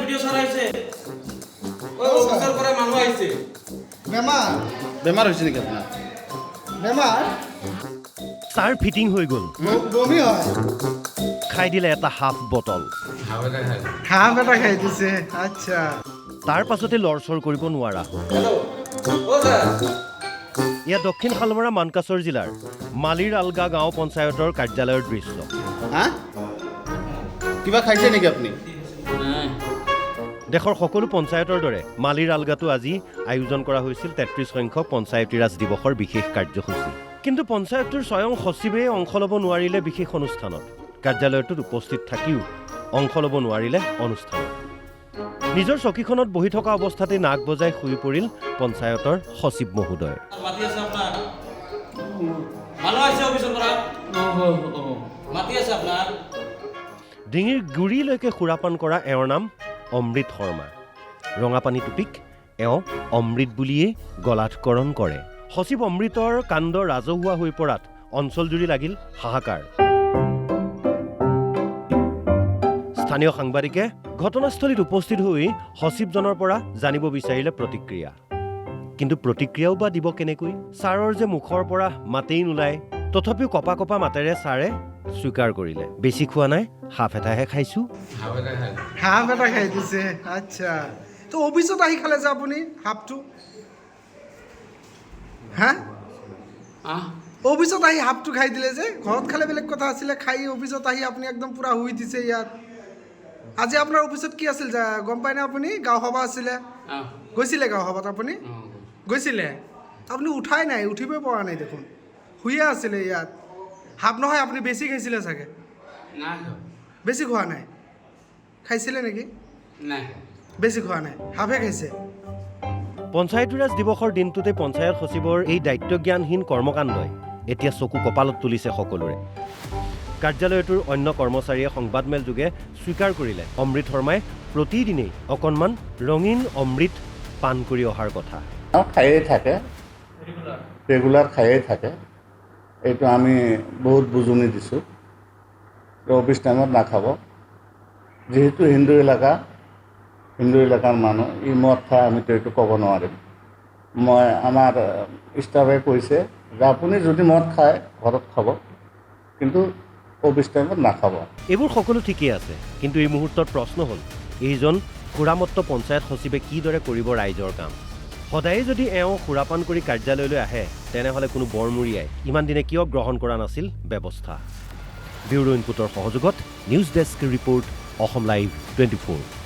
video চালাইছে ও officer কৰে মানুহ আইছে বেমাৰ হৈছে নেকি আপোনাৰ ছাৰ ফিটিং হৈ গ'ল বমি হয় খাই দিলে এটা হাফ বটল ঘাঁহ এটা খাই দিছে আচ্ছা তাৰ পাছতে লৰচৰ কৰিব নোৱাৰা হেল্ল' ও স্যাৰ এয়া দক্ষিণ শালমৰা মানকাছৰ জিলাৰ মালিৰ আলগা গাঁও পঞ্চায়তৰ কাৰ্যালয়ৰ দৃশ্য হা কিবা খাইছে নেকি আপুনি দেশৰ সকলো পঞ্চায়তৰ দৰে মালিৰ আলগাটো আজি আয়োজন কৰা হৈছিল ৩৩ সংখ্যক পঞ্চায়তী ৰাজ দিৱসৰ বিশেষ কাৰ্যসূচী কিন্তু পঞ্চায়তটোৰ স্বয়ং সচিবেই অংশ ল'ব নোৱাৰিলে বিশেষ অনুষ্ঠানত কাৰ্যালয়টোত উপস্থিত থাকিও অংশ ল'ব নোৱাৰিলে অনুষ্ঠানত নিজৰ চকীখনত বহি থকা অৱস্থাতে নাক বজাই শুই পৰিল পঞ্চায়তৰ সচিব মহোদয় মাতি আছে আপনাৰ মানুহ আইছে অফিসৰ পৰা মাতি আছে আপনাৰ ডিঙিৰ গুৰিলৈকে সুৰাপান কৰা এওঁৰ নাম অমৃত শৰ্মা ৰঙাপানী টুপিক এওঁ অমৃত বুলিয়েই গলাধকৰণ কৰে সচিব অমৃতৰ কাণ্ড ৰাজহুৱা হৈ পৰাত অঞ্চলজুৰি লাগিল হাহাকাৰ স্থানীয় সাংবাদিকে ঘটনাস্থলীত উপস্থিত হৈ সচিবজনৰ পৰা জানিব বিচাৰিলে প্ৰতিক্ৰিয়া কিন্তু প্ৰতিক্ৰিয়াও বা দিব কেনেকৈ ছাৰৰ যে মুখৰ পৰা মাতেই নোলায় তথাপিও কপা কপা মাতেৰে ছাৰে স্বীকাৰ কৰিলে বেছি খোৱা নাই হাফ এটাহে খাইছোঁ হাফ এটা খাই দিছে আচ্ছা তো অফিচত আহি খালে যে আপুনি হাফটো হা অফিচত আহি হাফটো খাই দিলে যে ঘৰত খালে বেলেগ কথা আছিলে খাই অফিচত আহি আপুনি একদম পুৰা শুই দিছে ইয়াত আজি আপোনাৰ অফিচত কি আছিল গম পায়নে আপুনি গাঁও সভা আছিলে গৈছিলে গাঁও সভাত আপুনি গৈছিলে আপুনি উঠাই নাই উঠিবই পৰা নাই দেখোন শুইয়ে আছিলে ইয়াত হাফ নহয় আপুনি বেছি খাইছিলে চাগে বেছি খোৱা নাই খাইছিলে নেকি বেছি খোৱা নাই হাফে খাইছে পঞ্চায়তী ৰাজ দিৱসৰ দিনটোতে পঞ্চায়ত সচিবৰ এই দায়িত্বজ্ঞানহীন কৰ্মকাণ্ডই এতিয়া চকু কপালত তুলিছে সকলোৰে কাৰ্যালয়টোৰ অন্য কৰ্মচাৰীয়ে সংবাদমেল যোগে স্বীকাৰ কৰিলে অমৃত শৰ্মাই প্ৰতিদিনেই অকণমান ৰঙীন অমৃত পান কৰি অহাৰ কথা খায়ে থাকে ৰেগুলাৰ খায়ে থাকে এইটো আমি বহুত বুজনি দিছোঁ অফিচ টাইমত নাখাব যিহেতু হিন্দু এলেকাৰ মানুহ ই মদ খায় আমিতো এইটো ক'ব নোৱাৰিম মই আমাৰ ষ্টাফে কৈছে যে আপুনি যদি মদ খায় ঘৰত খাব কিন্তু অফিচ টাইমত নাখাব এইবোৰ সকলো ঠিকেই আছে কিন্তু এই মুহূৰ্তত প্ৰশ্ন হ'ল এইজন সুৰামত্ত পঞ্চায়ত সচিবে কিদৰে কৰিব ৰাইজৰ কাম সদায়ে যদি এওঁ সুৰাপান কৰি কাৰ্যালয়লৈ আহে তেনেহ'লে কোনো বৰমূৰীয়াই ইমান দিনে কিয় গ্ৰহণ কৰা নাছিল ব্যৱস্থা ব্যুৰ' ইনপুটৰ সহযোগত news desk report Assam live 24